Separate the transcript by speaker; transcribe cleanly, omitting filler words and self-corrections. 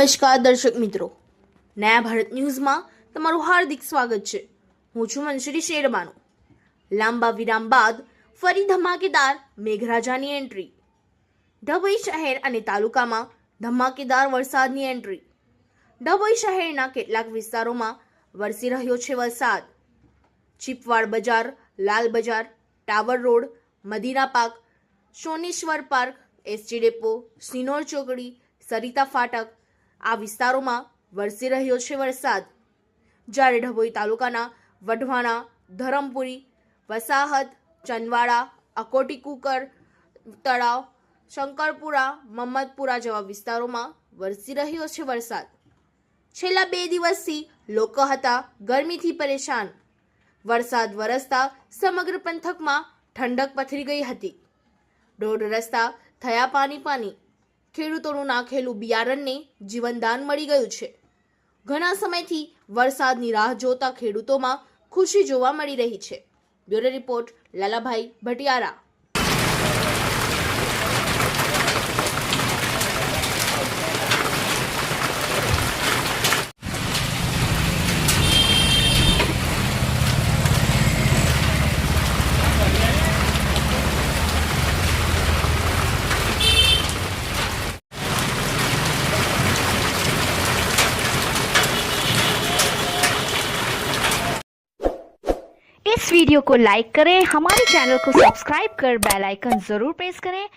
Speaker 1: નમસ્કાર દર્શક મિત્રો, નયા ભારત ન્યૂઝમાં તમારું હાર્દિક સ્વાગત છે। હું છું મનશ્રી શેરબાનુ। લાંબા વિરામ બાદ ફરી ધમાકેદાર મેઘરાજાની એન્ટ્રી। ડભોઈ શહેર અને તાલુકામાં ધમાકેદાર વરસાદની એન્ટ્રી। ડભોઈ શહેરના કેટલાક વિસ્તારોમાં વરસી રહ્યો છે વરસાદ। ચીપવાડ Bazar, Lal Bazar, tower road, Madina park, Soneshwar park, ST depot, Sinor Chokdi, Sarita ફાટક આ વિસ્તારોમાં વરસી રહ્યો છે વરસાદ। જ્યારે ડભોઈ તાલુકાના વઢવાણા, ધરમપુરી, વસાહત, ચંદવાડા, અકોટી કુકર તળાવ, શંકરપુરા, મમ્મદપુરા જેવા વિસ્તારોમાં વરસી રહ્યો છે વરસાદ। છેલ્લા 2 દિવસથી લોકો હતા ગરમીથી પરેશાન। વરસાદ વરસતા સમગ્ર પંથકમાં ઠંડક પથરી ગઈ હતી। રોડ રસ્તા થયા પાણી। ખેડૂતોનું નાખેલું બિયારણને જીવનદાન મળી ગયું છે। ઘણા સમયથી વરસાદની રાહ જોતા ખેડૂતોમાં ખુશી જોવા મળી રહી છે। Bureau report Lalabhai Bhatiyara.
Speaker 2: इस वीडियो को लाइक करें, हमारे चैनल को सब्सक्राइब कर बेल आइकन जरूर प्रेस करें